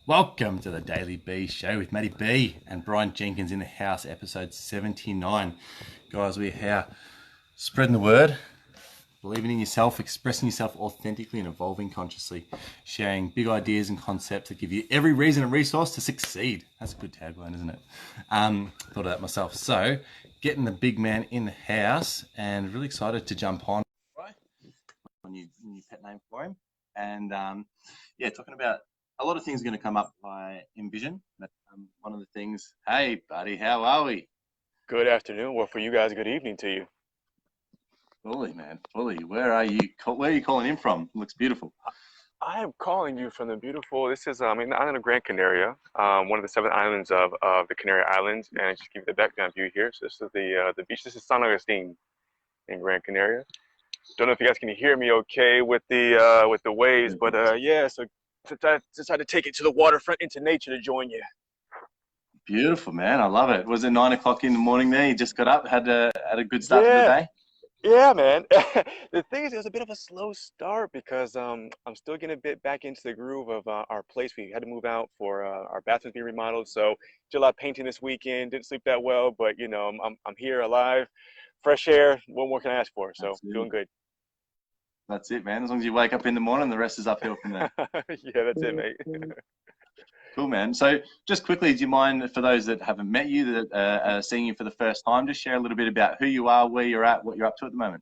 Welcome to the Daily B Show with Matty B and Brian Jenkins in the house, episode 79. Guys, we're here spreading the word, believing in yourself, expressing yourself authentically and evolving consciously, sharing big ideas and concepts that give you every reason and resource to succeed. That's a good tagline, isn't it? Thought of that myself. So, getting the big man in the house and really excited to jump on. New pet name for him. And talking about a lot of things are going to come up, I envision. But one of the things, hey, buddy, how are we? Good afternoon. Well, for you guys, good evening to you. Fully, man, fully. Where are you? Where are you calling in from? It looks beautiful. I am calling you from the beautiful, this is in the island of Gran Canaria, one of the seven islands of the Canary Islands. And just give you the background view here. So this is the beach. This is San Agustin in Gran Canaria. Don't know if you guys can hear me okay with the waves, but yeah, so decided to take it to the waterfront into nature to join you. Beautiful, man. I love it. Was it 9 o'clock in the morning there? You just got up, had a good start to the Yeah, day? Yeah, man. The thing is, it was a bit of a slow start because I'm still getting a bit back into the groove of our place. We had to move out for our bathroom to be remodeled, so did a lot of painting this weekend. Didn't sleep that well, but I'm here alive, fresh air. What more can I ask for? So That's it. doing good. That's it, man. As long as you wake up in the morning, the rest is uphill from there. Yeah, that's it, mate. Cool, man. So just quickly, do you mind, for those that haven't met you, that are seeing you for the first time, just share a little bit about who you are, where you're at, what you're up to at the moment?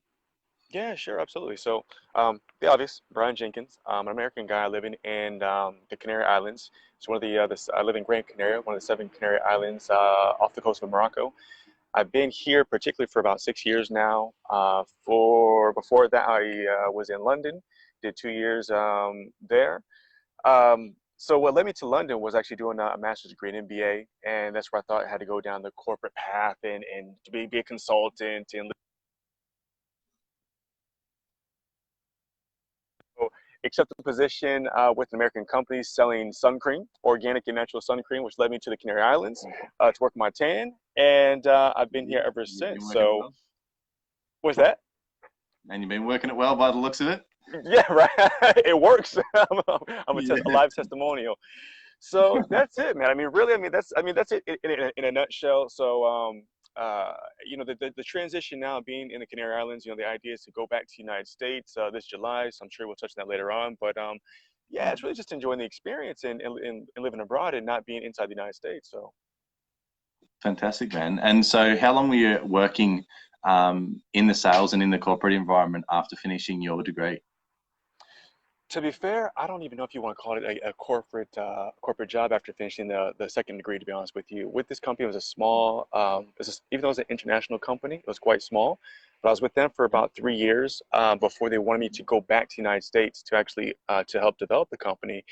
Yeah, sure, absolutely. So, the obvious, Brian Jenkins. I'm an American guy living in the Canary Islands. It's one of I live in Gran Canaria, one of the seven Canary Islands off the coast of Morocco. I've been here particularly for about 6 years now. For before that, I was in London, did 2 years there. So what led me to London was actually doing a master's degree in MBA, and that's where I thought I had to go down the corporate path and to be a consultant and accept a position with an American company selling sun cream, organic and natural sun cream, which led me to the Canary Islands to work my tan, and I've been here ever You've been since. working it So well, what's that? and you've been working it well by the looks of it. Yeah, right. It works. I'm a Yeah. live testimonial. So that's it, man. I mean, really, I mean, that's it in a nutshell. So, the transition now being in the Canary Islands, the idea is to go back to the United States this July. So I'm sure we'll touch on that later on. But yeah, it's really just enjoying the experience and living abroad and not being inside the United States. So. Fantastic, man. And so, how long were you working in the sales and in the corporate environment after finishing your degree? To be fair, I don't even know if you want to call it a corporate job after finishing the second degree. To be honest with you, with this company, it was a small. Even though it was an international company, it was quite small. But I was with them for about 3 years before they wanted me to go back to the United States to actually to help develop the company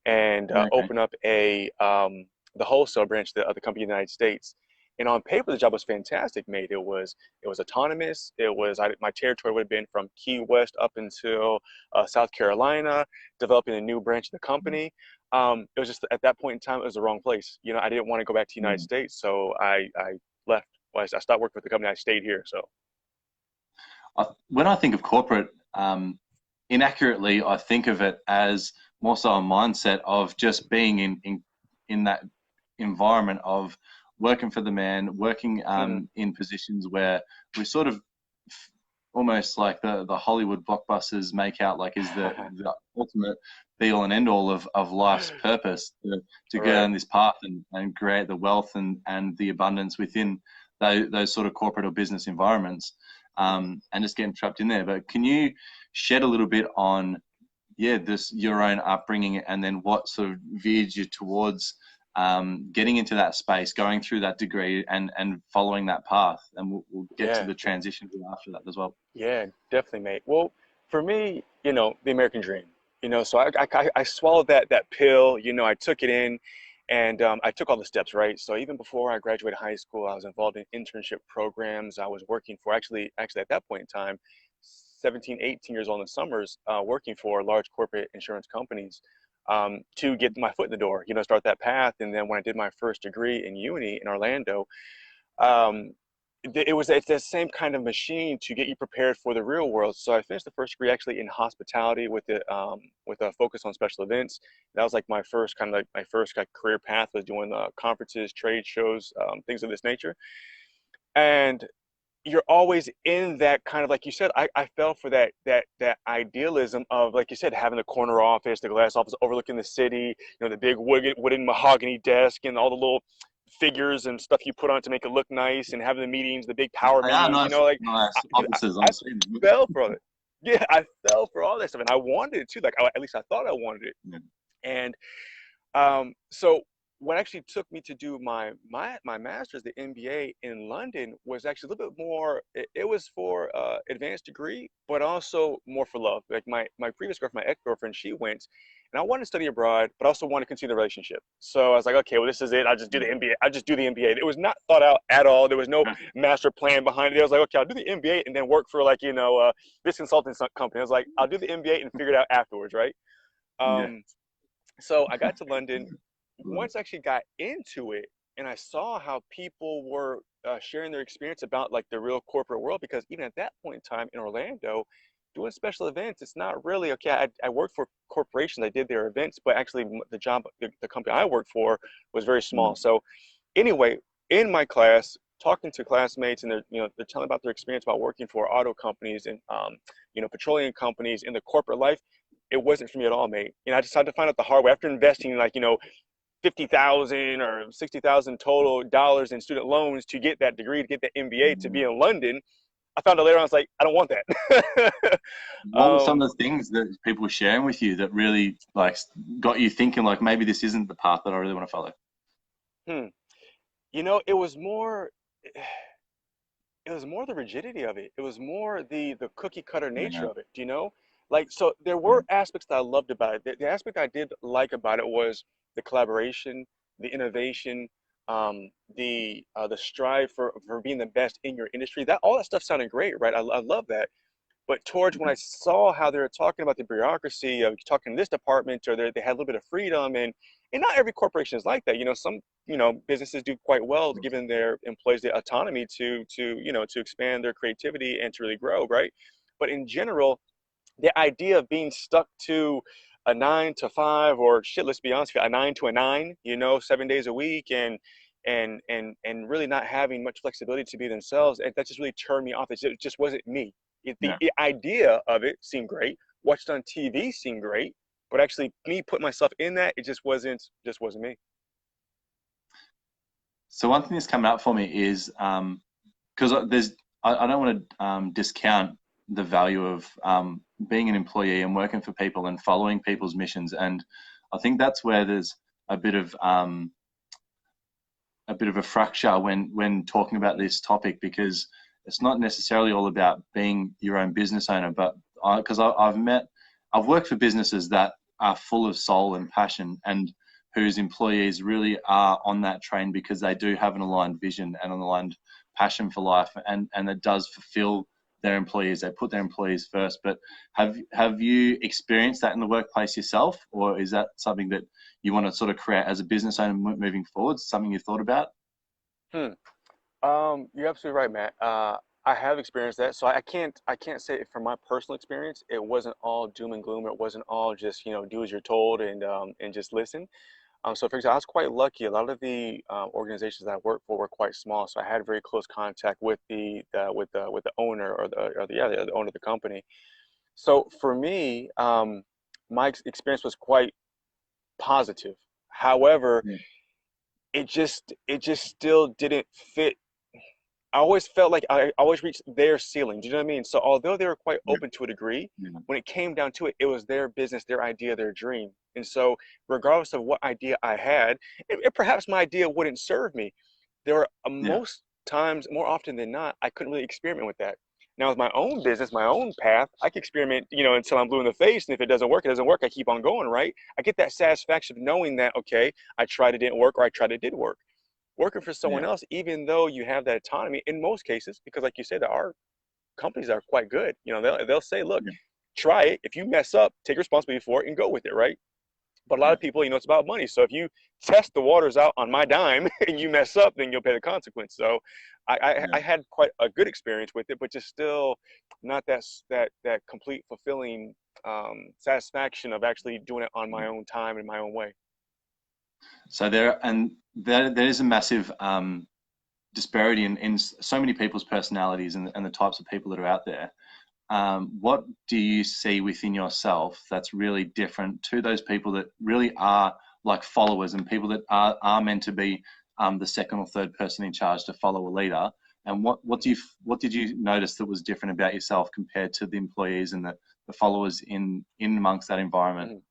and Okay. open up the wholesale branch of the company in the United States. And on paper, the job was fantastic, mate. It was autonomous. My territory would have been from Key West up until South Carolina, developing a new branch of the company. It was just at that point in time, it was the wrong place. I didn't want to go back to the United Mm. States, so I left. Well, I stopped working with the company. I stayed here. So When I think of corporate, inaccurately, I think of it as more so a mindset of just being in that environment of working for the man, working mhm. in positions where we sort of almost like the Hollywood blockbusters make out like is the ultimate be all and end all of life's purpose to go Right. down this path and create the wealth and the abundance within those sort of corporate or business environments, and just getting trapped in there. But can you shed a little bit on, yeah, this your own upbringing and then what sort of veered you towards getting into that space, going through that degree and following that path? And we'll get to Yeah. the transition after that as well. Yeah, definitely, mate. Well, for me, the American dream. So I swallowed that pill. I took it in, and I took all the steps, right? So even before I graduated high school, I was involved in internship programs. I was working for actually at that point in time, 17, 18 years old in the summers, working for large corporate insurance companies to get my foot in the door. Start that path. And then when I did my first degree in uni in Orlando. Um, it's the same kind of machine to get you prepared for the real world. So I finished the first degree actually in hospitality with a focus on special events. That was like my first kind of career path, was doing conferences, trade shows, things of this nature. And you're always in that kind of, like you said, I fell for that idealism of, like you said, having the corner office, the glass office overlooking the city, the big wooden mahogany desk and all the little figures and stuff you put on to make it look nice, and having the meetings, the big power They are meetings, nice, like nice dude, offices. I I've seen them. fell for it. Yeah, I fell for all that stuff, and I wanted it too. Like, at least I thought I wanted it. Yeah. And so what actually took me to do my master's, the MBA in London, was actually a little bit more. It was for advanced degree, but also more for love. Like my previous girlfriend, my ex-girlfriend, she went, and I wanted to study abroad, but also wanted to continue the relationship. So I was like, okay, well, this is it. I just do the MBA. I just do the MBA. It was not thought out at all. There was no Yeah. master plan behind it. I was like, okay, I'll do the MBA and then work for, like, this consulting company. I was like, I'll do the MBA and figure it out afterwards, right? Yeah. Um, so I got to London. Love it. Once I actually got into it, and I saw how people were sharing their experience about, like, the real corporate world, because even at that point in time in Orlando, doing special events, it's not really okay. I worked for corporations. I did their events, but actually the company I worked for was very small. Mm. So anyway, in my class, talking to classmates, and they're telling about their experience about working for auto companies and petroleum companies in the corporate life. It wasn't for me at all, mate. I decided to find out the hard way after investing, like, 50,000 or 60,000 total dollars in student loans to get that degree, to get that MBA, to be Mm. in London. I found out later on, I was like, I don't want that. What were some um, of the things that people were sharing with you that really like got you thinking like maybe this isn't the path that I really want to follow? hmm. It was more, the rigidity of it. It was more the cookie cutter nature Yeah. of it. Like, so there Yeah. were aspects that I loved about it. The aspect I did like about it was the collaboration, the innovation, the strive for being the best in your industry. That all that stuff sounded great, right? I love that. But towards when I saw how they were talking about the bureaucracy of talking to this department, or they had a little bit of freedom, and not every corporation is like that. Some businesses do quite well giving their employees the autonomy to expand their creativity and to really grow, right? But in general, the idea of being stuck to a 9 to 5, or shit, let's be honest, a 9 to 9, 7 days a week, and really not having much flexibility to be themselves, that just really turned me off. It just wasn't me. The Yeah. idea of it seemed great. Watched on TV seemed great, but actually me put myself in that, it just wasn't me. So one thing that's coming up for me is because I don't want to discount the value of being an employee and working for people and following people's missions, and I think that's where there's a bit of a fracture when talking about this topic, because it's not necessarily all about being your own business owner, but because I've worked for businesses that are full of soul and passion, and whose employees really are on that train because they do have an aligned vision and an aligned passion for life, and it does fulfill their employees. They put their employees first. But have you experienced that in the workplace yourself, or is that something that you want to sort of create as a business owner moving forward? Something you've thought about? Hmm. You're absolutely right, Matt. I have experienced that, so I can't say from my personal experience it wasn't all doom and gloom. It wasn't all just do as you're told and just listen. So for example, I was quite lucky. A lot of the organizations that I worked for were quite small, so I had very close contact with the owner, or the owner of the company. So for me, my experience was quite positive. However, Yeah. it just still didn't fit. I always felt like I always reached their ceiling. Do you know what I mean? So although they were quite Yeah. open to a degree, Yeah. when it came down to it, it was their business, their idea, their dream. And so regardless of what idea I had, perhaps my idea wouldn't serve me. There were Yeah. most times, more often than not, I couldn't really experiment with that. Now with my own business, my own path, I can experiment, until I'm blue in the face. And if it doesn't work, it doesn't work. I keep on going, right? I get that satisfaction of knowing that, okay, I tried, it didn't work, or I tried, it did work. Working for someone Yeah. else, even though you have that autonomy in most cases, because like you said, there are companies that are quite good. They'll say, look, Yeah. try it. If you mess up, take responsibility for it and go with it, right? But a lot Yeah. of people, it's about money. So if you test the waters out on my dime and you mess up, then you'll pay the consequence. So I Yeah. had quite a good experience with it, but just still not that complete fulfilling satisfaction of actually doing it on my own time in my own way. So there is a massive disparity in so many people's personalities and the types of people that are out there. What do you see within yourself that's really different to those people that really are like followers and people that are meant to be the second or third person in charge to follow a leader? And what did you notice that was different about yourself compared to the employees and the followers in amongst that environment? Mhm.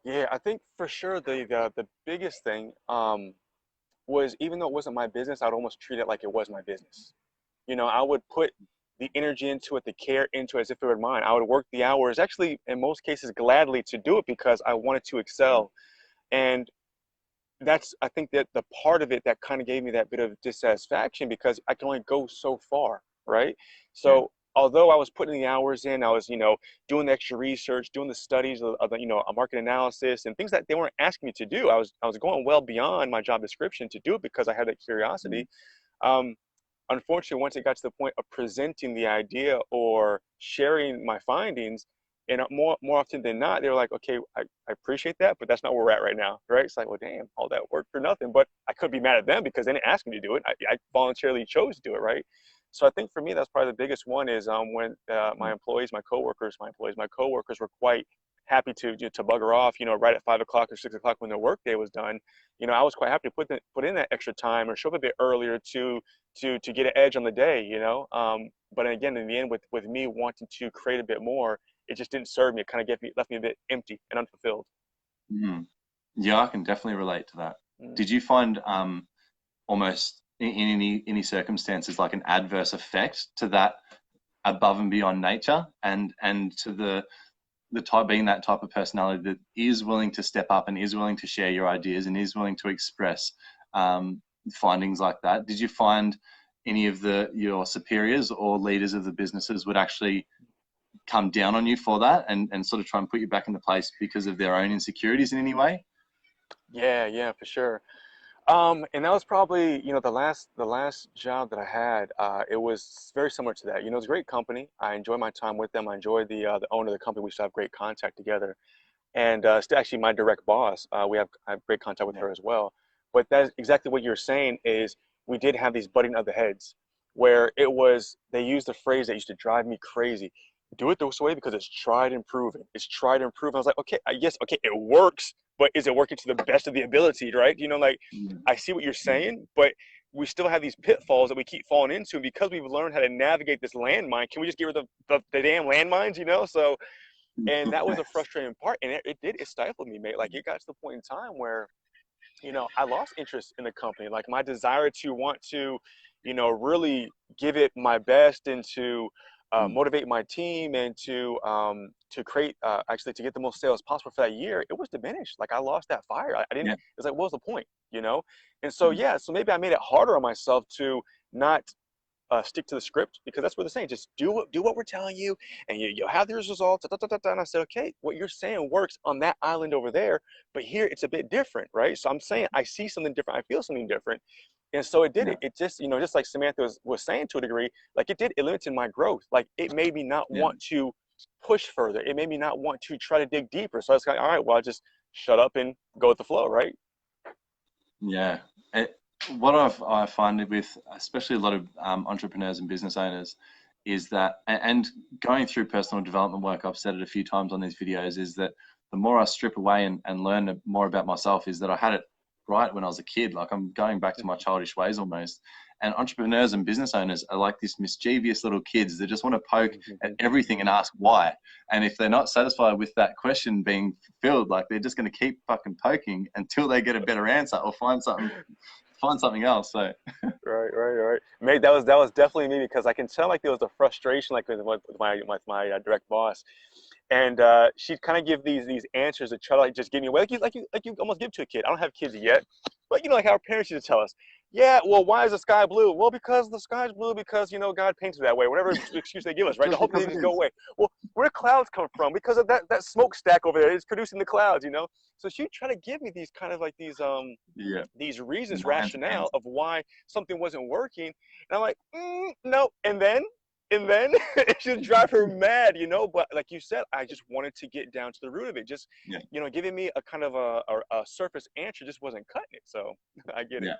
Yeah, I think for sure the biggest thing was, even though it wasn't my business, I'd almost treat it like it was my business. I would put the energy into it, the care into it as if it were mine. I would work the hours, actually, in most cases, gladly to do it because I wanted to excel. And that's, I think, that the part of it that kind of gave me that bit of dissatisfaction because I can only go so far, right? Yeah. So although I was putting the hours in, I was, doing the extra research, doing the studies of the, a market analysis and things that they weren't asking me to do. I was going well beyond my job description to do it because I had that curiosity. Um, Unfortunately, once it got to the point of presenting the idea or sharing my findings, and more often than not, they were like, okay, I appreciate that, but that's not where we're at right now, right? It's like, well, damn, all that work for nothing. But I could be mad at them because they didn't ask me to do it. I voluntarily chose to do it, right? So I think for me, that's probably the biggest one is when my coworkers were quite happy to bugger off, right at 5 o'clock or 6 o'clock when their workday was done. I was quite happy to put in that extra time or show up a bit earlier to get an edge on the day, But again, in the end, with me wanting to create a bit more, it just didn't serve me. It kind of left me a bit empty and unfulfilled. Mm. Yeah, I can definitely relate to that. Mm. Did you find almost in any circumstances like an adverse effect to that above and beyond nature and to the type being that type of personality that is willing to step up and is willing to share your ideas and is willing to express findings like that? Did you find any of your superiors or leaders of the businesses would actually come down on you for that and sort of try and put you back in the place because of their own insecurities in any way? Yeah, yeah, for sure. And that was probably, the last job that I had. It was very similar to that. It's a great company. I enjoy my time with them. I enjoy the owner of the company. We still have great contact together, and still actually my direct boss. I have great contact with Yeah. her as well. But that's exactly what you're saying is we did have these butting of the heads where they used the phrase that used to drive me crazy. Do it this way because it's tried and proven. It's tried and proven. I was like, okay, yes, okay, it works, but is it working to the best of the ability, right? Like Mm. I see what you're saying, but we still have these pitfalls that we keep falling into. And because we've learned how to navigate this landmine, can we just get rid of the damn landmines? So, and that was a frustrating part. And it stifled me, mate. Like it got to the point in time where I lost interest in the company. Like my desire to want to, really give it my best and to motivate my team and to create, actually to get the most sales possible for that year, it was diminished. Like I lost that fire. I didn't, Yeah. it's like, what was the point? And so, yeah, so maybe I made it harder on myself to not stick to the script because that's what they're saying. Just do what we're telling you, and you'll have these results. Da, da, da, da. And I said, okay, what you're saying works on that island over there, but here it's a bit different, right? So I'm saying I see something different, I feel something different, and so it did Yeah. it. It just just like Samantha was saying to a degree, like it limited my growth. Like it made me not Yeah. want to push further. It made me not want to try to dig deeper. So I was like, all right, well, I just shut up and go with the flow, right? Yeah. What I find with especially a lot of entrepreneurs and business owners is that, and going through personal development work, I've said it a few times on these videos, is that the more I strip away and learn more about myself, is that I had it right when I was a kid. Like I'm going back to my childish ways almost. And entrepreneurs and business owners are like this mischievous little kids that just want to poke at everything and ask why. And if they're not satisfied with that question being fulfilled, like they're just going to keep fucking poking until they get a better answer or find something else. So Right. Mate, that was definitely me because I can tell like there was a frustration like with my direct boss, and she'd kind of give these answers that try to like just get me away like you almost give to a kid. I don't have kids yet, but like how our parents used to tell us, yeah, well, why is the sky blue? Well, because the sky's blue because God painted it that way. Whatever excuse they give us, right? The just hope they because it just go is. away. Well, where do clouds come from? Because of that smokestack over there is producing the clouds, you know? So she tried to give me these kind of like these reasons, rationale of why something wasn't working. And I'm like, no. And then it should drive her mad, you know? But like you said, I just wanted to get down to the root of it. Just, you know, giving me a kind of a surface answer just wasn't cutting it. So I get it. Yeah,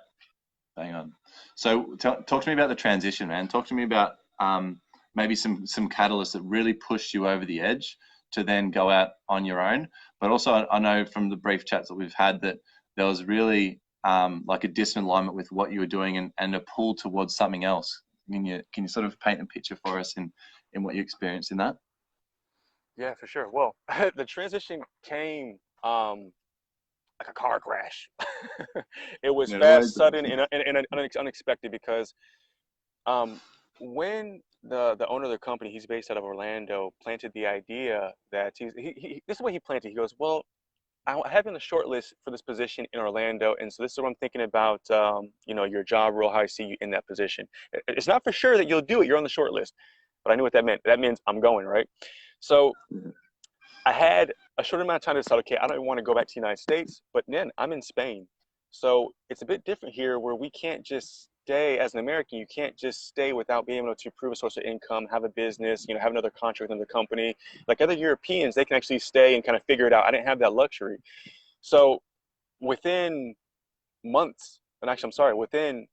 bang on. So talk to me about the transition, man. Talk to me about maybe some catalysts that really pushed you over the edge to then go out on your own. But also, I know from the brief chats that we've had that there was really like a disalignment with what you were doing and a pull towards something else. Can you sort of paint a picture for us in what you experienced in that? Yeah, for sure. Well, the transition came like a car crash. It was fast, sudden, and unexpected because when the owner of the company, he's based out of Orlando, planted the idea that this is what he planted. He goes, well, I have in the short list for this position in Orlando, and so this is what I'm thinking about. You know, your job role, how I see you in that position. It's not for sure that you'll do it. You're on the short list, but I knew what that meant. That means I'm going, right? So I had a short amount of time to decide, okay, I don't even want to go back to the United States, but then I'm in Spain. So it's a bit different here where we can't just stay as an American. You can't just stay without being able to prove a source of income, have a business, you know, have another contract with another company. Like other Europeans, they can actually stay and kind of figure it out. I didn't have that luxury. So within months, and actually, I'm sorry, within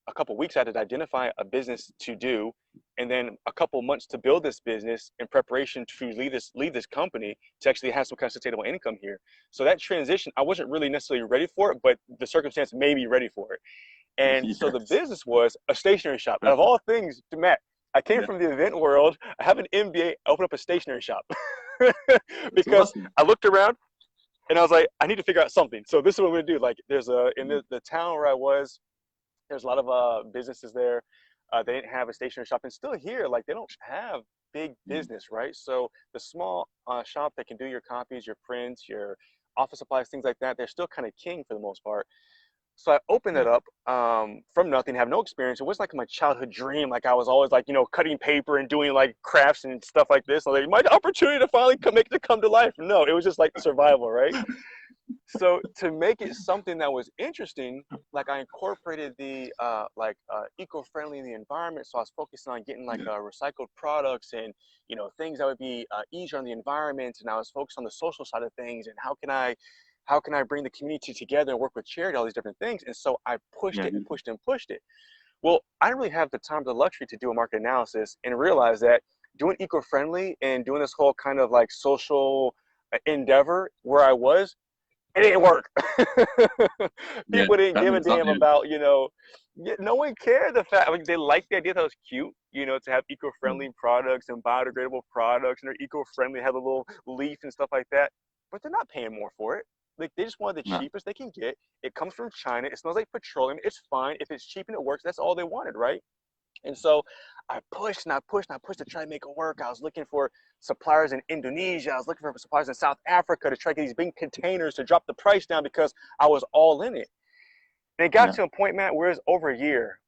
a couple of weeks, I had to identify a business to do, and then a couple of months to build this business in preparation to leave this company to actually have some kind of sustainable income here. So that transition, I wasn't really necessarily ready for it, but the circumstance made me ready for it. And so the business was a stationery shop. Out of all things, Matt, I came from the event world. I have an MBA. I opened up a stationery shop because awesome. I looked around and I was like, I need to figure out something. So this is what we're gonna do. Like, there's in the town where I was, there's a lot of businesses there. They didn't have a stationery shop, and still here, like they don't have big business, right? So the small shop that can do your copies, your prints, your office supplies, things like that, they're still kind of king for the most part. So I opened it up from nothing, have no experience. It was like my childhood dream. Like I was always like, you know, cutting paper and doing like crafts and stuff like this. Like my opportunity to finally make it come to life. No, it was just like survival, right? So to make it something that was interesting, like I incorporated the eco-friendly in the environment. So I was focusing on getting like recycled products and, you know, things that would be easier on the environment. And I was focused on the social side of things and how can I bring the community together and work with charity, all these different things. And so I pushed it and pushed and pushed it. Well, I didn't really have the time, the luxury to do a market analysis and realize that doing eco-friendly and doing this whole kind of like social endeavor where I was, it didn't work. People didn't give a damn about, you know, no one cared the fact, like they liked the idea that it was cute, you know, to have eco-friendly products and biodegradable products and they're eco-friendly, have a little leaf and stuff like that, but they're not paying more for it. Like they just wanted the cheapest they can get. It comes from China. It smells like petroleum. It's fine. If it's cheap and it works, that's all they wanted, right? And so I pushed and I pushed and I pushed to try to make it work. I was looking for suppliers in Indonesia. I was looking for suppliers in South Africa to try to get these big containers to drop the price down because I was all in it. And it got to a point, Matt, where it's over a year,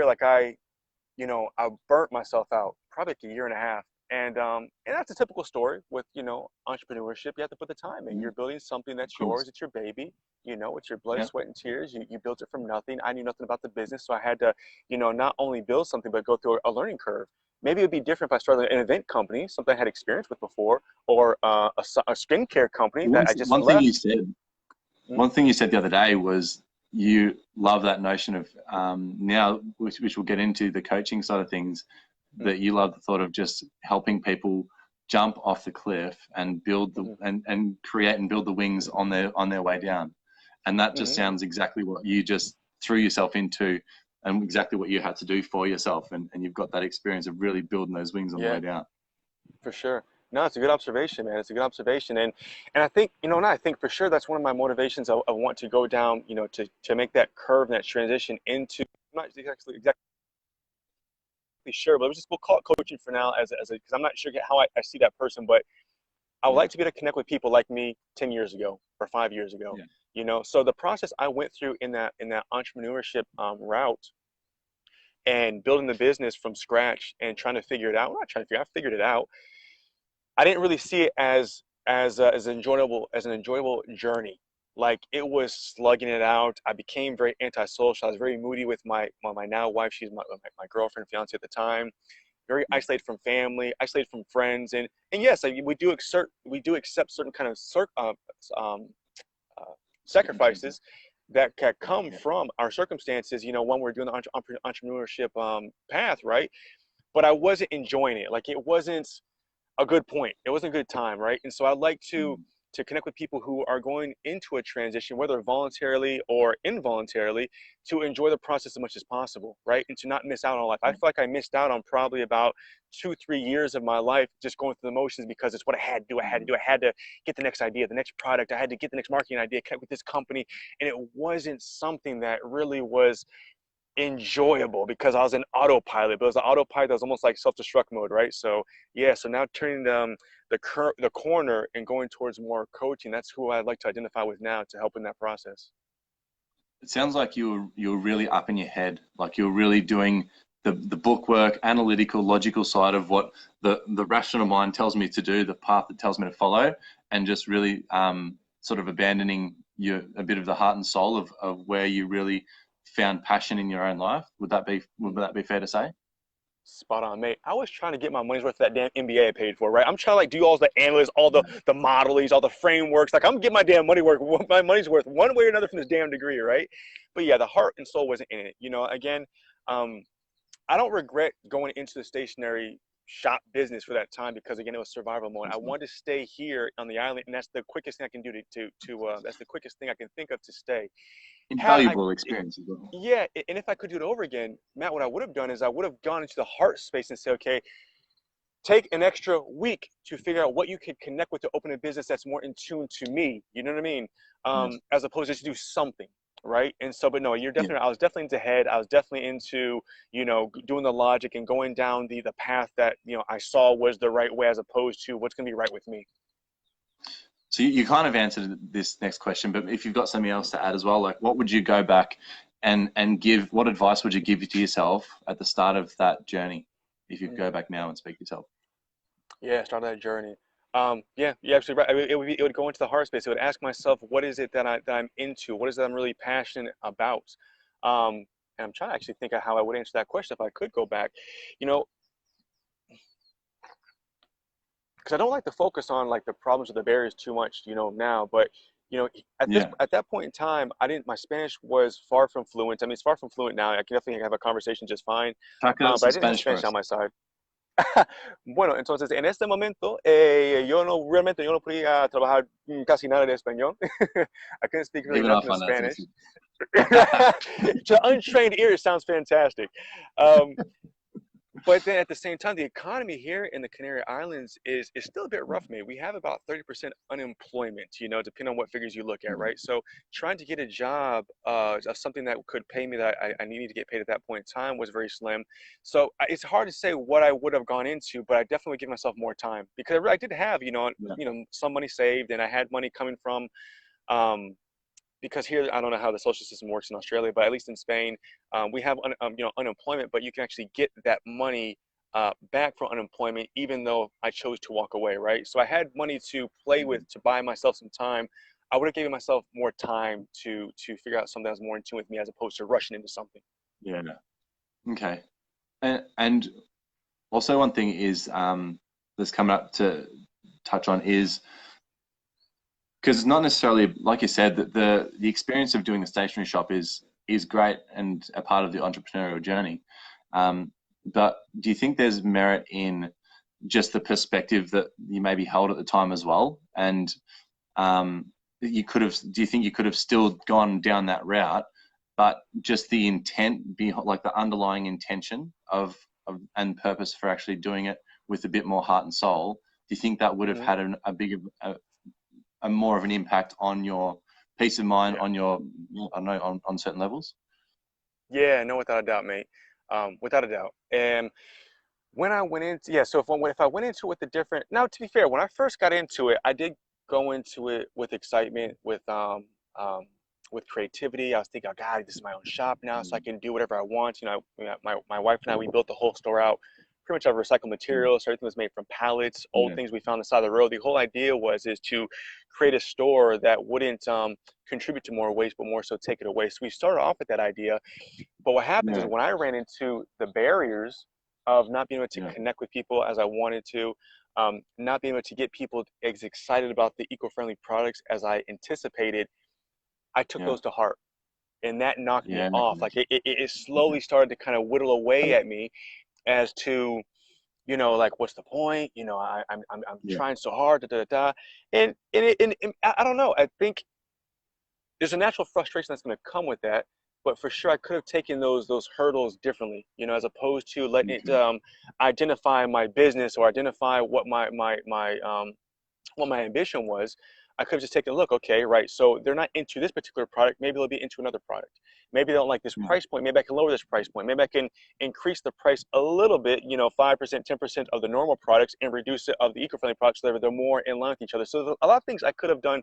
like I burnt myself out probably like a year and a half. And that's a typical story with, you know, entrepreneurship. You have to put the time in. You're building something that's yours. It's your baby. You know, it's your blood, sweat, and tears. You built it from nothing. I knew nothing about the business. So I had to, you know, not only build something, but go through a learning curve. Maybe it would be different if I started an event company, something I had experience with before, or a skincare company that I just left. One thing you said the other day was you love that notion of now, which we'll get into the coaching side of things, that you love the thought of just helping people jump off the cliff and build the and create and build the wings on their way down. And that just sounds exactly what you just threw yourself into and exactly what you had to do for yourself. And you've got that experience of really building those wings on the way down. For sure. No, it's a good observation, man. It's a good observation. And I think, you know, and I think for sure that's one of my motivations. I want to go down, you know, to make that curve and that transition into, I'm not exactly sure, but we'll call it coaching for now because I'm not sure how I see that person, but I would like to be able to connect with people like me 10 years ago or 5 years ago, you know? So the process I went through in that entrepreneurship route and building the business from scratch and trying to figure it out, I figured it out. I didn't really see it as an enjoyable journey. Like it was slugging it out. I became very antisocial. I was very moody with my now wife. She's my girlfriend, fiance at the time. Very isolated from family, isolated from friends, and yes, we do accept certain kind of uh, sacrifices that can come from our circumstances. You know, when we're doing the entrepreneurship path, right? But I wasn't enjoying it. Like it wasn't a good point. It wasn't a good time, right? And so I like to connect with people who are going into a transition, whether voluntarily or involuntarily, to enjoy the process as much as possible, right? And to not miss out on life. I feel like I missed out on probably about 2, 3 years of my life just going through the motions because it's what I had to do. I had to do. I had to get the next idea, the next product. I had to get the next marketing idea, connect with this company, and it wasn't something that really was enjoyable because I was an autopilot, but it was an autopilot that was almost like self-destruct mode, right? So yeah, so now turning the corner and going towards more coaching, that's who I'd like to identify with now to help in that process. It sounds like you're really up in your head, like you're really doing the book work, analytical, logical side of what the rational mind tells me to do, the path that tells me to follow, and just really sort of abandoning a bit of the heart and soul of where you really found passion in your own life. Would that be fair to say? Spot on, mate. I was trying to get my money's worth of that damn MBA I paid for, right? I'm trying to like do all the analysts, all the modelings, all the frameworks. Like I'm getting my damn my money's worth one way or another from this damn degree, right? But yeah, the heart and soul wasn't in it. You know, again, I don't regret going into the stationery shop business for that time because again it was survival mode. I wanted to stay here on the island, and that's the quickest thing I can do that's the quickest thing I can think of to stay. Had I Invaluable experience as well. Yeah, and if I could do it over again, Matt, what I would have done is I would have gone into the heart space and say, okay, take an extra week to figure out what you can connect with to open a business that's more in tune to me. You know what I mean? Yes. As opposed to just do something, right? And so, but no, Yeah. I was definitely into head. I was definitely into, doing the logic and going down the path that, I saw was the right way as opposed to what's going to be right with me. So you kind of answered this next question, but if you've got something else to add as well, like what would you go back and give, what advice would you give to yourself at the start of that journey? If you could go back now and speak to yourself. Yeah, start that journey. Yeah, you're absolutely right. I mean, it would go into the heart space. It would ask myself, what is it that I'm into? What is it I'm really passionate about? And I'm trying to actually think of how I would answer that question if I could go back. You know, because I don't like to focus on like the problems or the barriers too much, now. But Yeah. at that point in time, I didn't. My Spanish was far from fluent. I mean, it's far from fluent now. I can definitely have a conversation just fine. Talk But some I didn't have Spanish for Spanish on us. my side. Bueno, entonces en este momento yo no podía trabajar casi nada de español. I couldn't speak really Even I nothing of find that Spanish. sensitive. To untrained ear, it sounds fantastic. Um, but then at the same time, the economy here in the Canary Islands is still a bit rough, man. We have about 30% unemployment, depending on what figures you look at, Mm. right? So trying to get a job of something that could pay me that I needed to get paid at that point in time was very slim. So it's hard to say what I would have gone into, but I definitely would give myself more time because I did have, Yeah. some money saved and I had money coming from um, because here I don't know how the social system works in Australia, but at least in Spain, we have unemployment, but you can actually get that money back from unemployment, even though I chose to walk away, right? So I had money to play with to buy myself some time. I would have given myself more time to figure out something that was more in tune with me as opposed to rushing into something. Yeah. Okay. And also one thing is that's coming up to touch on is because it's not necessarily like you said that the experience of doing a stationery shop is great and a part of the entrepreneurial journey. But do you think there's merit in just the perspective that you maybe held at the time as well? And you could have, do you think you could have still gone down that route, but just the intent, like the underlying intention of and purpose for actually doing it with a bit more heart and soul? Do you think that would have Hmm. had a more of an impact on your peace of mind, Yeah. on your, I don't know, on certain levels? Yeah, no, without a doubt, mate. Without a doubt. And when I went into, yeah, so if I went into it with a different, now to be fair, when I first got into it, I did go into it with excitement, with creativity. I was thinking, oh God, this is my own shop now, so I can do whatever I want. My wife and I, we built the whole store out pretty much out of recycled materials. So everything was made from pallets, old Yeah. things we found on the side of the road. The whole idea is to create a store that wouldn't contribute to more waste, but more so take it away. So we started off with that idea. But what happens is Yeah. when I ran into the barriers of not being able to Yeah. connect with people as I wanted to, not being able to get people as excited about the eco-friendly products as I anticipated, I took Yeah. those to heart. And that knocked me Yeah. off. Like it slowly started to kind of whittle away at me as to, like, what's the point? I'm Yeah. trying so hard, da, da, da. And I don't know. I think there's a natural frustration that's going to come with that. But for sure, I could have taken those hurdles differently, as opposed to letting it Okay. identify my business or identify what my ambition was. I could have just taken a look. Okay, right. So they're not into this particular product. Maybe they'll be into another product. Maybe they don't like this Yeah. price point. Maybe I can lower this price point. Maybe I can increase the price a little bit, 5%, 10% of the normal products, and reduce it of the eco-friendly products so they're more in line with each other. So there's a lot of things I could have done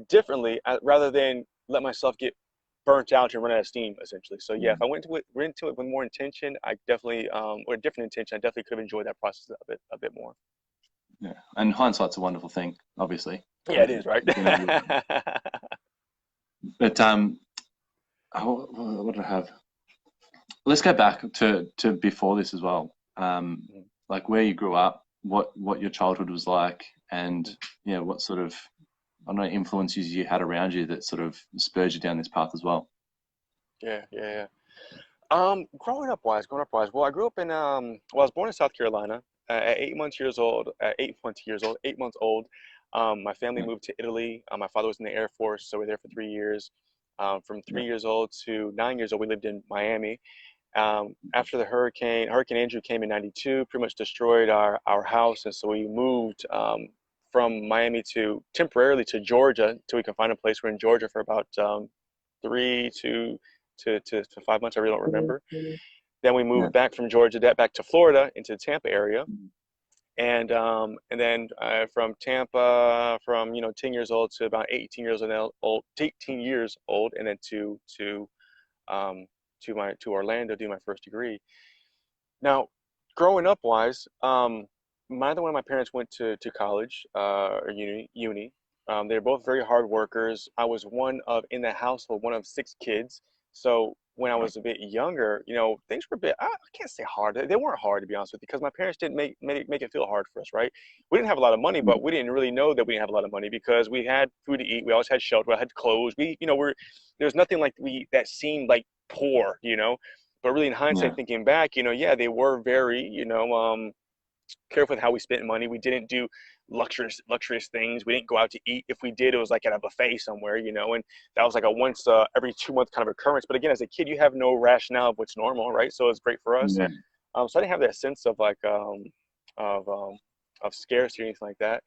differently rather than let myself get burnt out and run out of steam, essentially. So yeah, Yeah. if I went into it with more intention, I definitely, or a different intention, I definitely could have enjoyed that process a bit more. Yeah. And hindsight's a wonderful thing, obviously. Yeah, it is, right? But what did I have? Let's go back to before this as well. Like where you grew up, what your childhood was like, and what sort of, I don't know, influences you had around you that sort of spurred you down this path as well. Yeah, yeah, yeah. Growing up wise, well, I grew up in well, I was born in South Carolina at 8 months old. My family Yeah. moved to Italy. My father was in the Air Force, so we were there for 3 years. From Yeah. 3 years old to 9 years old, we lived in Miami. After the Hurricane Andrew came in '92, pretty much destroyed our house, and so we moved from Miami to temporarily to Georgia until we could find a place. We're in Georgia for about 3 to 5 months. I really don't remember. Then we Yeah. moved back from Georgia, back to Florida into the Tampa area, and then from Tampa, from 10 years old to about 18 years old, and then um, to Orlando, do my first degree. Now, growing up wise, neither one of my parents went to college or uni. They're both very hard workers. I was in the household, one of 6 kids. So when I Right. was a bit younger, things were a bit, I can't say hard. They weren't hard, to be honest with you, because my parents didn't make it feel hard for us, right? We didn't have a lot of money, but we didn't really know that we didn't have a lot of money because we had food to eat. We always had shelter. We had clothes. There's nothing like that seemed like poor. But really, in Yeah. hindsight, thinking back, yeah, they were very, careful with how we spent money. We didn't do luxurious things. We didn't go out to eat. If we did, it was like at a buffet somewhere, and that was like a once every 2 month kind of occurrence. But again, as a kid, you have no rationale of what's normal, right? So it's great for us. Yeah. So I didn't have that sense of like of um, of scarcity or anything like that.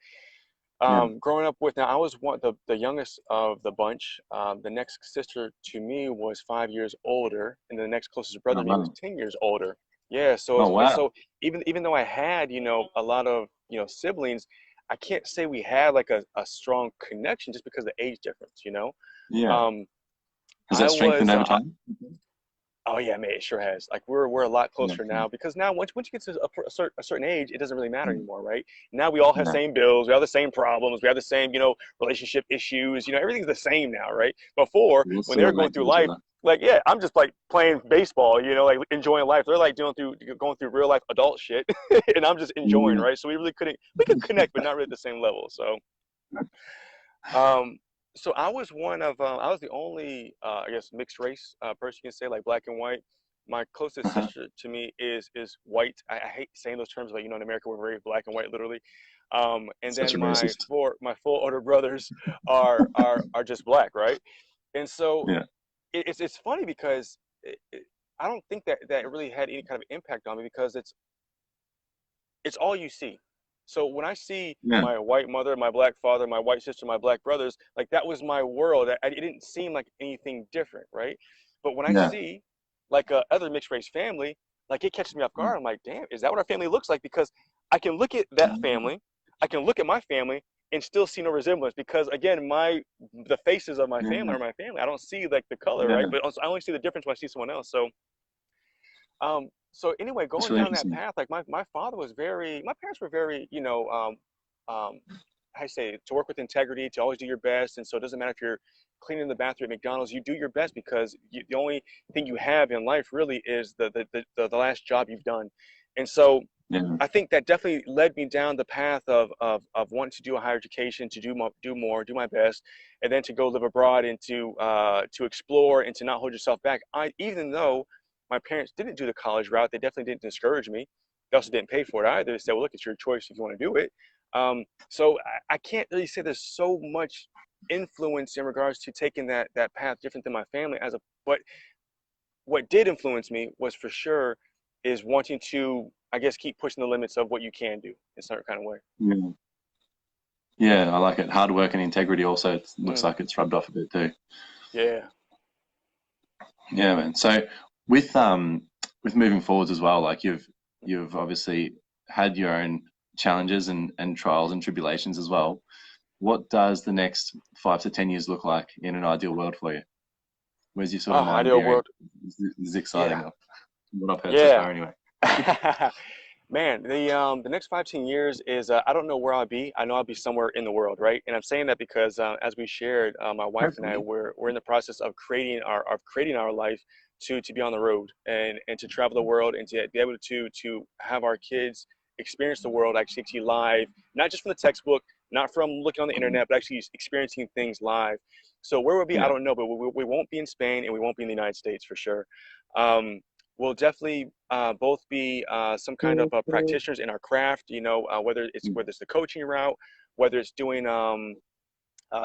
Yeah. Growing up with now, I was the youngest of the bunch. The next sister to me was 5 years older, and the next closest brother Oh, to me was wow. 10 years older. Yeah, so Oh, wow. so even though I had a lot of siblings, I can't say we had like a strong connection just because of the age difference. Yeah. Um, Has I that strengthened was over time? Oh yeah, man, it sure has. Like we're a lot Yeah. closer now because now once you get to a certain age, it doesn't really matter anymore, right? Now we all have Yeah. same bills, we have the same problems, we have the same relationship issues. Everything's the same now, right? Before We'll when still they were going relate to through each life, other. like yeah, I'm just like playing baseball, like enjoying life. They're like going through real life adult shit, and I'm just enjoying, Yeah. right? So we could connect, but not really at the same level. So um, so I was the only, I guess, mixed race person you can say, like black and white. My closest sister to me is white. I hate saying those terms, but in America we're very black and white, literally. And Such then a my racist. full older brothers are just black, right? And so Yeah. it's funny because I don't think that it really had any kind of impact on me because it's all you see. So when I see Yeah. my white mother, my black father, my white sister, my black brothers, like that was my world. It didn't seem like anything different, right? But when I Yeah. see like a other mixed race family, like it catches me off guard. I'm like, damn, is that what our family looks like? Because I can look at that family, I can look at my family and still see no resemblance because again, the faces of my family Yeah. are my family. I don't see like the color, right? Yeah. But also, I only see the difference when I see someone else. So So anyway, That's going really down that interesting. path, like my father was very, my parents were very, how you say, to work with integrity, to always do your best. And so it doesn't matter if you're cleaning the bathroom at McDonald's, you do your best because the only thing you have in life really is the last job you've done. And so Yeah. I think that definitely led me down the path of wanting to do a higher education, to do more, do my best, and then to go live abroad and to explore and to not hold yourself back. Even though my parents didn't do the college route, they definitely didn't discourage me. They also didn't pay for it either. They said, "Well, look, it's your choice if you want to do it." So I can't really say there's so much influence in regards to taking that path different than my family but what did influence me was for sure is wanting to, I guess, keep pushing the limits of what you can do in some kind of way. Yeah. Yeah, I like it. Hard work and integrity also looks Mm, like it's rubbed off a bit too. yeah. Yeah, man. So with moving forwards as well, like you've obviously had your own challenges and trials and tribulations as well. What does the next 5 to 10 years look like in an ideal world for you? Where's your sort of Oh, mind ideal veering? world. This is exciting. Yeah. What I've heard so Yeah. far, anyway. Man, the next 5 to 10 years is I don't know where I'll be. I know I'll be somewhere in the world, right? And I'm saying that because as we shared, my wife and I Hopefully. we're in the process of creating our life to be on the road and to travel the world and to be able to have our kids experience the world actually live, not just from the textbook, not from looking on the internet, but actually experiencing things live. So where we'll be, I Yeah. don't know, but we won't be in Spain and we won't be in the United States for sure. Um, we'll definitely both be some kind of practitioners in our craft. Whether it's the coaching route, whether it's doing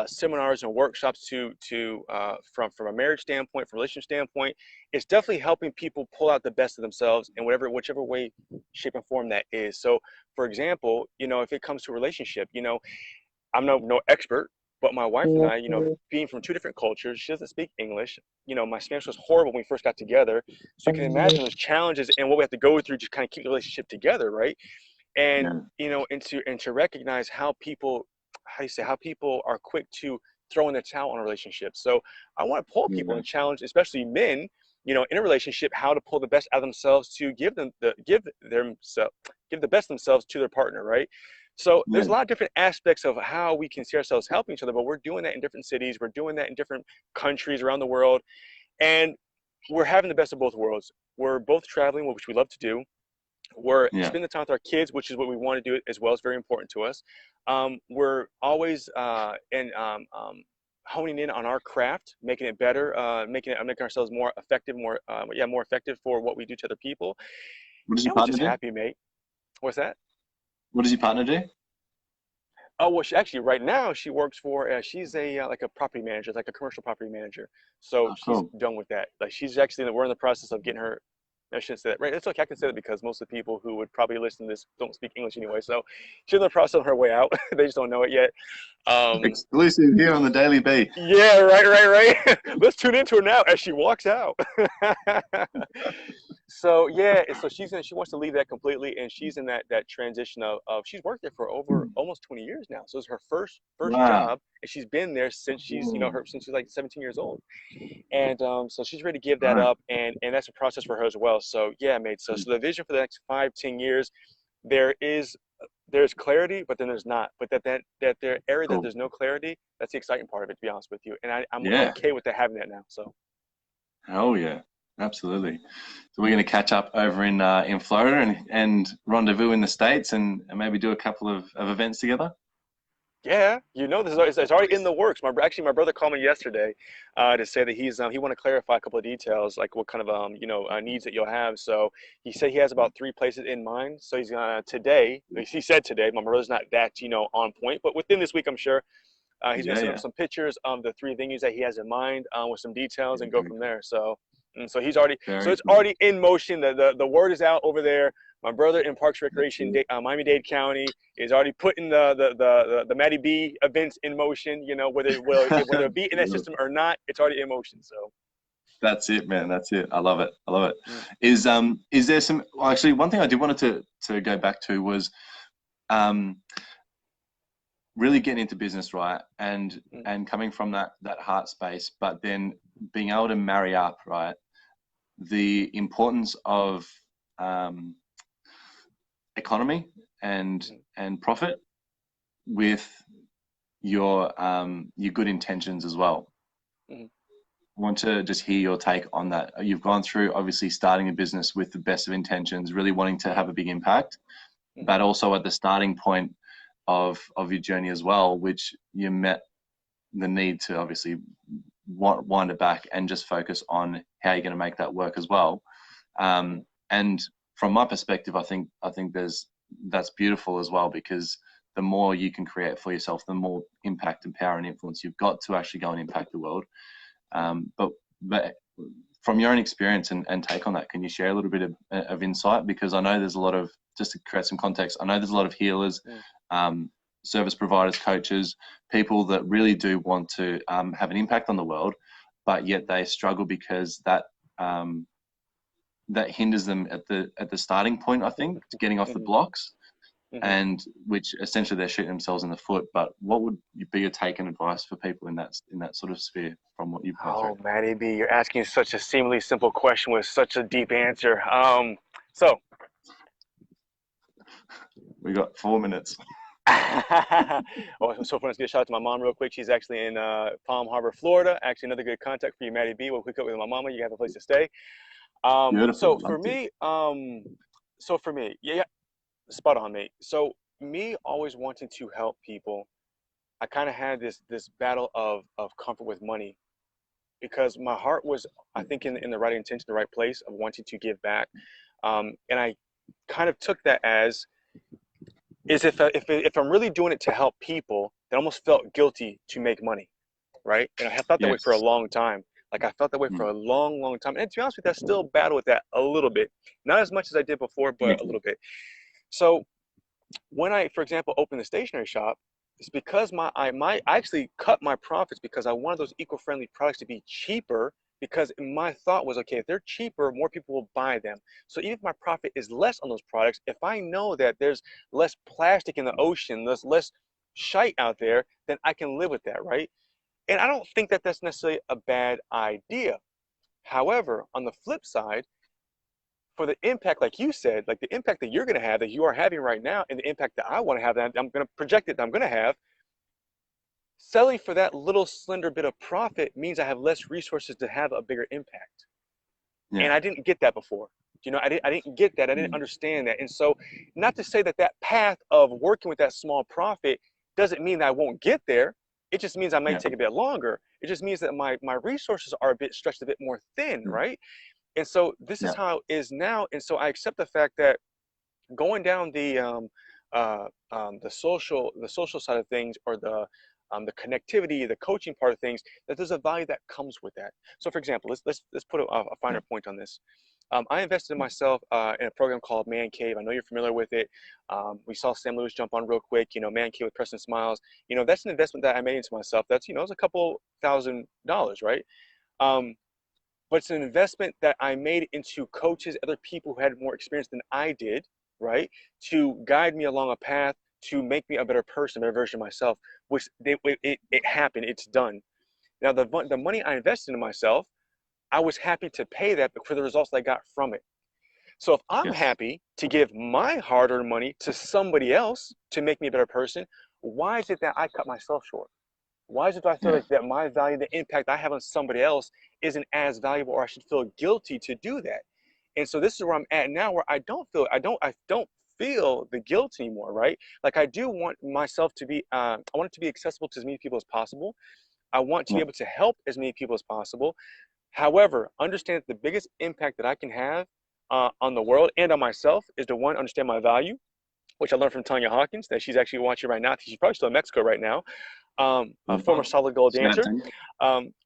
seminars and workshops from a marriage standpoint, from a relationship standpoint. It's definitely helping people pull out the best of themselves in whichever way, shape, and form that is. So, for example, if it comes to a relationship, I'm no expert, but my wife and I, being from two different cultures, she doesn't speak English. My Spanish was horrible when we first got together. So you can imagine those challenges and what we have to go through to kind of keep the relationship together, right? And Yeah. and to recognize how people are quick to throw in the towel on a relationship. So I want to pull people Yeah. and challenge, especially men, in a relationship, how to pull the best out of themselves to give the best of themselves to their partner, right? So there's Yeah. a lot of different aspects of how we can see ourselves helping each other, but we're doing that in different cities. We're doing that in different countries around the world, and we're having the best of both worlds. We're both traveling, which we love to do. We're Yeah. spending time with our kids, which is what we want to do as well. It's very important to us. We're always honing in on our craft, making it better, making ourselves more effective, more effective for what we do to other people. What does your And we're partner just do? happy, mate. What's that? What does your partner do? Oh, well, she actually right now she works for she's a like a property manager, like a commercial property manager. So Oh, she's cool. done with that. Like we're in the process of getting her. I shouldn't say that, right? It's okay. I can say that because most of the people who would probably listen to this don't speak English anyway. So she's in the process of her way out. They just don't know it yet. Um, Exclusive here on the Daily B. yeah, right. Let's tune into her now as she walks out. So yeah, so she wants to leave that completely, and she's in that transition of she's worked there for over almost 20 years now. So it's her first Wow. job, and she's been there since Ooh. since she's like 17 years old, and so she's ready to give that Right. up, and that's a process for her as well. So yeah, mate. So the vision for the next 5-10 years, there is there's clarity, but then there's not. But that there area that Cool. there's no clarity, that's the exciting part of it, to be honest with you. And I'm Yeah. okay with that having that now. So Hell yeah. Absolutely. So we're going to catch up over in Florida and rendezvous in the States and maybe do a couple of events together. yeah, this is it's already in the works. My brother called me yesterday to say that he want to clarify a couple of details, like what kind of needs that you'll have. So he said he has about 3 places in mind. So he's gonna today. He said today. My brother's not that on point, but within this week, I'm sure he's gonna Yeah, send him yeah. some pictures of the 3 venues that he has in mind with some details and go Very from cool. there. So he's already so Very it's cool. already in motion. The word is out over there. My brother in Parks Recreation, Miami-Dade County, is already putting the Matty B events in motion. Whether it be in that system or not, it's already in motion. So That's it, man. That's it. I love it. I love it. mm, Is there some well, actually one thing I did wanted to go back to was um really getting into business, right? And mm, and coming from that heart space, but then being able to marry up, right? The importance of economy and profit with your good intentions as well. Mm-hmm. I want to just hear your take on that. You've gone through obviously starting a business with the best of intentions, really wanting to have a big impact, but also at the starting point of your journey as well, which you met the need to obviously wind it back and just focus on how you're going to make that work as well. And from my perspective, I think that's beautiful as well, because the more you can create for yourself, the more impact and power and influence you've got to actually go and impact the world. But from your own experience and take on that, can you share a little bit of insight? Because I know there's a lot of, just to create some context, I know there's a lot of healers, service providers, coaches, people that really do want to have an impact on the world, but yet they struggle because that hinders them at the starting point, I think, to getting off the blocks. And which essentially they're shooting themselves in the foot. But what would be your take and advice for people in that sort of sphere from what you've gone through? Oh, Matty B, you're asking such a seemingly simple question with such a deep answer. So We got 4 minutes. Oh, so let's get a shout out to my mom real quick. She's actually in Palm Harbor, Florida. Actually, another good contact for you, Matty B. We'll hook up with my mama. You have a place to stay. Beautiful. So for me, yeah, spot on, mate. So me always wanting to help people, I kind of had this battle of comfort with money, because my heart was, I think, in the right intention, the right place of wanting to give back. And I kind of took that as, if I'm really doing it to help people, then I almost felt guilty to make money, right? And I have felt that way for a long time. Like I felt that way for a long, long time. And to be honest with you, I still battle with that a little bit. Not as much as I did before, but a little bit. So when I, for example, opened the stationery shop, it's because I actually cut my profits because I wanted those eco-friendly products to be cheaper, because my thought was, okay, if they're cheaper, more people will buy them. So even if my profit is less on those products, if I know that there's less plastic in the ocean, there's less shite out there, then I can live with that, right? And I don't think that that's necessarily a bad idea. However, on the flip side, for the impact, like you said, like the impact that you're going to have, that you are having right now, and the impact that I want to have, that I'm going to project it, that I'm going to have, selling for that little slender bit of profit means I have less resources to have a bigger impact. And I didn't get that before. You know, I didn't get that. I didn't understand that. And so, not to say that path of working with that small profit doesn't mean that I won't get there. It just means I might take a bit longer. It just means that my resources are a bit stretched, a bit more thin, right? And so this is how it is now. And so I accept the fact that going down the social side of things, or the connectivity, the coaching part of things, that there's a value that comes with that. So for example, let's put a finer point on this. I invested in myself in a program called Man Cave. I know you're familiar with it. We saw Sam Lewis jump on real quick. You know, Man Cave with Preston Smiles. You know, that's an investment that I made into myself. That's, you know, it's a couple $1,000, right? But it's an investment that I made into coaches, other people who had more experience than I did, right? To guide me along a path to make me a better person, a better version of myself, which it happened, it's done. Now, the money I invested in myself, I was happy to pay that for the results I got from it. So if I'm happy to give my hard-earned money to somebody else to make me a better person, why is it that I cut myself short? Why is it that I feel like that my value, the impact I have on somebody else isn't as valuable, or I should feel guilty to do that? And so this is where I'm at now, where I don't feel the guilt anymore, right? Like I do want myself to be, I want it to be accessible to as many people as possible. I want to be able to help as many people as possible. However, understand that the biggest impact that I can have on the world and on myself is to, one, understand my value, which I learned from Tanya Hawkins, that she's actually watching right now. She's probably still in Mexico right now. A former solid gold dancer.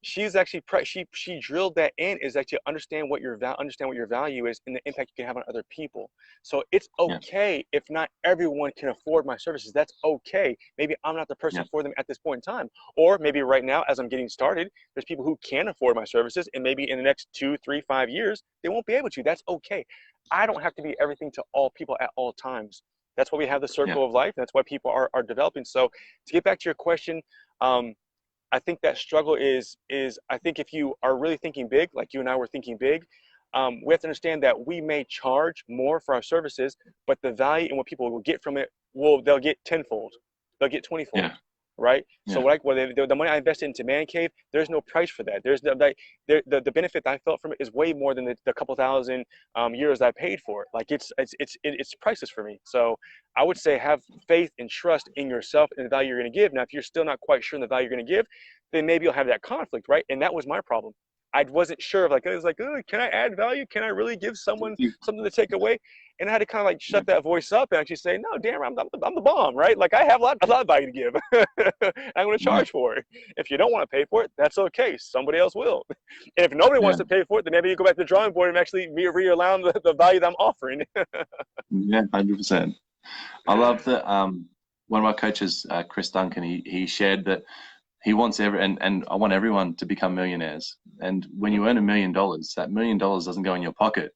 She's actually she drilled that in, is actually understand what your value is and the impact you can have on other people. So it's okay if not everyone can afford my services. That's okay. Maybe I'm not the person for them at this point in time, or maybe right now as I'm getting started, there's people who can afford my services, and maybe in the next 2, 3, 5 years they won't be able to. That's okay. I don't have to be everything to all people at all times. That's why we have the circle of life. That's why people are developing. So to get back to your question, I think that struggle is I think if you are really thinking big, like you and I were thinking big, we have to understand that we may charge more for our services, but the value and what people will get from it, they'll get tenfold, they'll get 20-fold, Yeah. right? So Yeah. the money I invested into Man Cave, there's no price for that. There's the benefit that I felt from it is way more than the couple thousand euros I paid for it. Like it's priceless for me. So I would say have faith and trust in yourself and the value you're going to give. Now, if you're still not quite sure in the value you're going to give, then maybe you'll have that conflict, right? And that was my problem. I wasn't sure of like, it was like, oh, can I add value? Can I really give someone something to take away? And I had to kind of like shut that voice up and actually say, no, damn, I'm the bomb, right? Like I have a lot of value to give. I'm going to Yeah. charge for it. If you don't want to pay for it, that's okay. Somebody else will. And if nobody wants to pay for it, then maybe you go back to the drawing board and actually realign the value that I'm offering. Yeah, 100%. I love that. One of my coaches, Chris Duncan, he shared that he wants and I want everyone to become millionaires. And when you earn $1 million, that $1 million doesn't go in your pocket.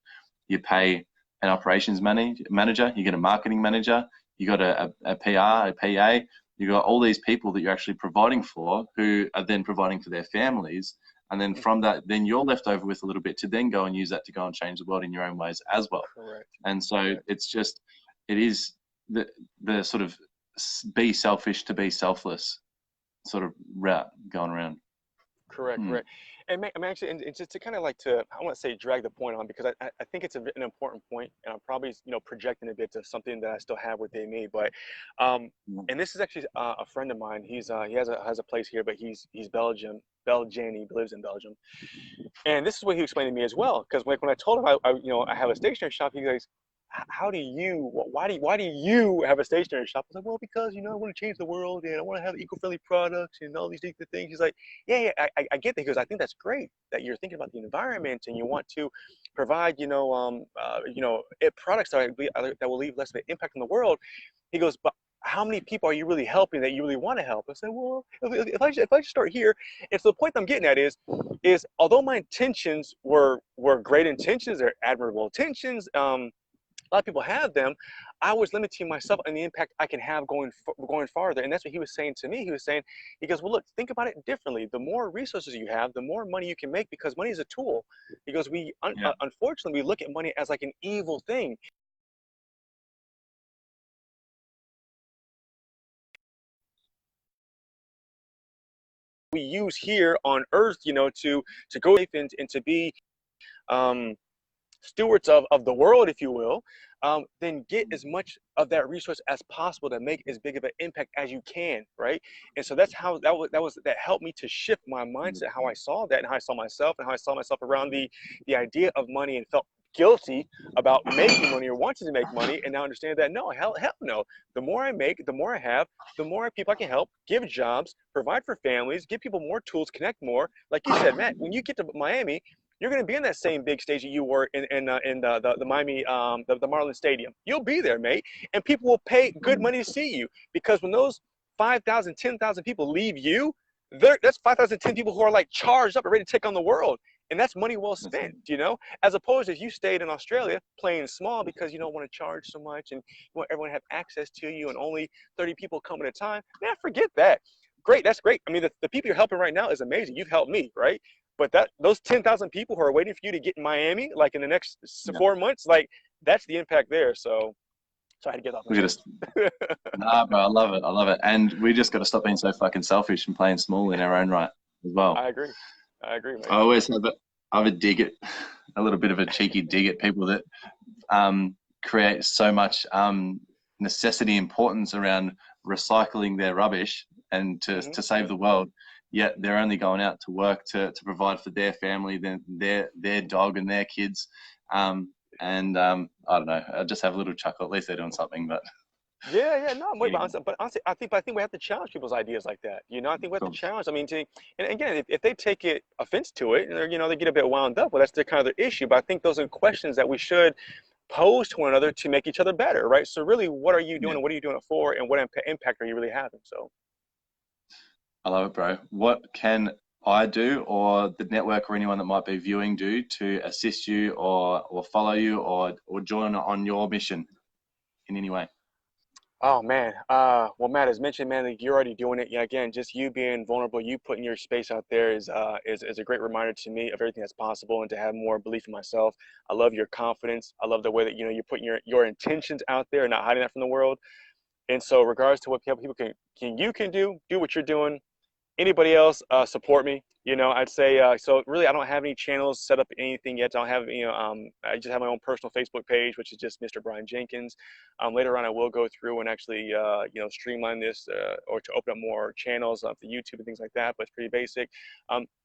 You pay an operations manager, you get a marketing manager, you got a PR, a PA, you got all these people that you're actually providing for, who are then providing for their families. And then from that, then you're left over with a little bit to then go and use that to go and change the world in your own ways as well. Correct. And so it's just, it is the sort of be selfish to be selfless sort of route going around. Correct. And I'm actually, and just to kind of like I want to say drag the point on, because I think it's an important point, and I'm probably projecting a bit to something that I still have within me. But and this is actually a friend of mine. He has a place here, but he's Belgian. He lives in Belgium, and this is what he explained to me as well. Because when I told him I have a stationery shop, he goes, why do you have a stationery shop? I was like, well, because I want to change the world and I want to have eco-friendly products and all these different things. He's like, yeah, I get that. Because I think that's great that you're thinking about the environment and you want to provide products that will leave less of an impact on the world. He goes, but how many people are you really helping that you really want to help? I said, well, if I just start here, and so the point I'm getting at is although my intentions were great intentions, they're admirable intentions. A lot of people have them. I was limiting myself and the impact I can have going farther. And that's what he was saying to me. He goes, well, look, think about it differently. The more resources you have, the more money you can make, because money is a tool. He goes, unfortunately, we look at money as like an evil thing. We use here on earth, to go and to be stewards of the world, if you will, then get as much of that resource as possible to make as big of an impact as you can, right? And so that's how that helped me to shift my mindset, how I saw that and how I saw myself and how I saw myself around the idea of money, and felt guilty about making money or wanting to make money, and now understand that no, hell no. The more I make, the more I have, the more people I can help, give jobs, provide for families, give people more tools, connect more. Like you said, Matt, when you get to Miami, you're going to be in that same big stage that you were in the Miami, the Marlins Stadium. You'll be there, mate, and people will pay good money to see you, because when those 5,000, 10,000 people leave you, that's 5,000, 10 people who are like charged up and ready to take on the world. And that's money well spent, as opposed to if you stayed in Australia playing small because you don't want to charge so much and you want everyone to have access to you and only 30 people come at a time. Man, forget that. Great, that's great. I mean, the people you're helping right now is amazing. You've helped me, right? But those 10,000 people who are waiting for you to get in Miami, like in the next 4 months, like that's the impact there. So I had to get off. Nah, bro, I love it. And we just got to stop being so fucking selfish and playing small in our own right as well. I agree, man. I always have a dig at a little bit of a cheeky dig at people that create so much necessity importance around recycling their rubbish and to save the world, yet they're only going out to work to provide for their family, then their dog and their kids. I don't know, I just have a little chuckle. At least they're doing something. But no, but honestly, I think we have to challenge people's ideas like that. I think we have to challenge. I mean, and again, if they take offense to it, and they get a bit wound up, well, that's kind of their issue. But I think those are questions that we should pose to one another to make each other better, right? So really, what are you doing, and what are you doing it for, and what impact are you really having? So, I love it, bro. What can I do, or the network, or anyone that might be viewing, do to assist you, or follow you, or join on your mission in any way? Oh man, well, Matt, as mentioned, man, like, you're already doing it. Yeah, again, just you being vulnerable, you putting your space out there is a great reminder to me of everything that's possible, and to have more belief in myself. I love your confidence. I love the way that you're putting your intentions out there and not hiding that from the world. And so, regards to what people can do what you're doing. Anybody else, support me. I'd say, so really I don't have any channels set up, anything yet. I don't have, I just have my own personal Facebook page, which is just Mr. Brian Jenkins. Later on I will go through and actually, streamline this, or to open up more channels for YouTube and things like that, but it's pretty basic.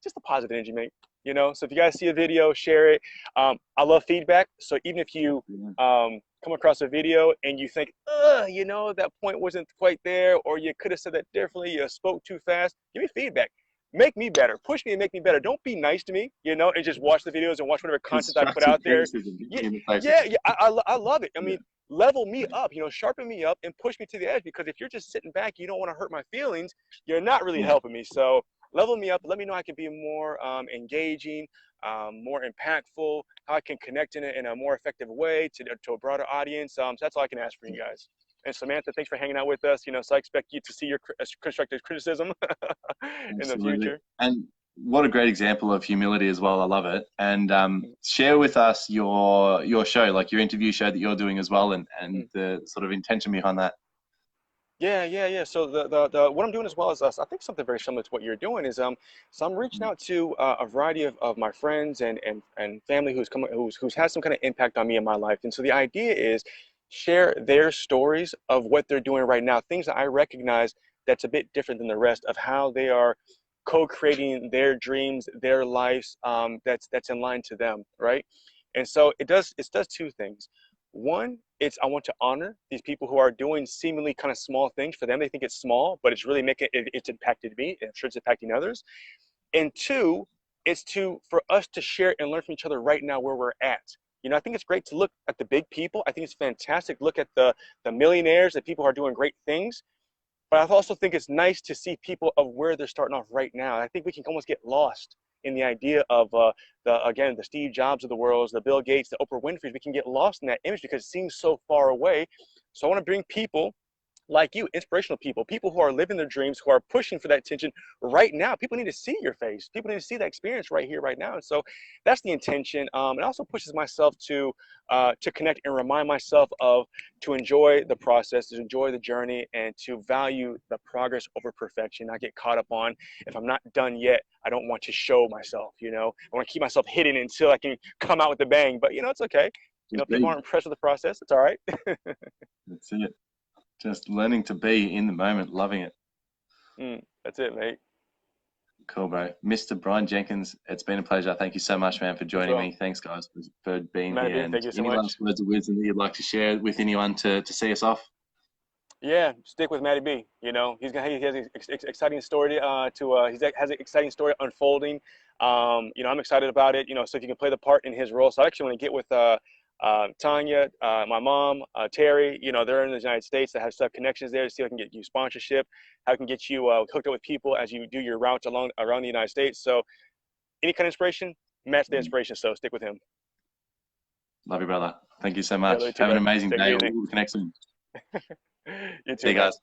Just a positive energy, mate. So if you guys see a video, share it. I love feedback, so even if you come across a video and you think, that point wasn't quite there, or you could have said that differently, you spoke too fast, give me feedback. Make me better. Push me and make me better. Don't be nice to me, and just watch the videos and watch whatever content I put out there. Yeah, yeah. I love it. I mean, level me up, sharpen me up and push me to the edge, because if you're just sitting back, you don't want to hurt my feelings, you're not really helping me. So level me up. Let me know I can be more engaging, more impactful, how I can connect in a more effective way to a broader audience. So that's all I can ask for you guys. And Samantha, thanks for hanging out with us. So I expect you to see your constructive criticism in the future. And what a great example of humility as well. I love it. And share with us your show, like your interview show that you're doing as well, and the sort of intention behind that. Yeah. So the what I'm doing as well is, I think something very similar to what you're doing is, so I'm reaching out to a variety of my friends and family who's had some kind of impact on me in my life. And so the idea is share their stories of what they're doing right now, things that I recognize that's a bit different than the rest, of how they are co-creating their dreams, their lives, that's in line to them, right? And so it does two things. One, I want to honor these people who are doing seemingly kind of small things. For them, they think it's small, but it's really it's impacted me, and I'm sure it's impacting others. And two, for us to share and learn from each other right now where we're at. I think it's great to look at the big people. I think it's fantastic to look at the millionaires, the people who are doing great things. But I also think it's nice to see people of where they're starting off right now. I think we can almost get lost in the idea of the Steve Jobs of the world, the Bill Gates, the Oprah Winfrey's. We can get lost in that image because it seems so far away. So I want to bring people like you, inspirational people who are living their dreams, who are pushing for that attention right now. People need to see your face. People need to see that experience right here, right now. And so that's the intention. It also pushes myself to connect and remind myself to enjoy the process, to enjoy the journey, and to value the progress over perfection. I get caught up on, if I'm not done yet, I don't want to show myself. I want to keep myself hidden until I can come out with a bang. But it's okay. People aren't impressed with the process. It's all right. That's it. Just learning to be in the moment, loving it. That's it, mate. Cool, bro. Mr. Brian Jenkins, it's been a pleasure. Thank you so much, man, for joining me. Thanks, guys, for being here. And thank you so any much. last words of wisdom that you'd like to share with anyone to see us off? Yeah, stick with Matty B. He has an exciting story he has an exciting story unfolding. I'm excited about it. So if you can play the part in his role. So I actually want to get with Tanya, my mom, Terry. They're in the United States that have stuff connections there to see if I can get you sponsorship, how I can get you hooked up with people as you do your routes around the United States. So any kind of inspiration, Matt's the inspiration. So stick with him. Love you, brother. Thank you so much. Yeah, too, have an amazing day. We'll connect soon. You too, See you guys.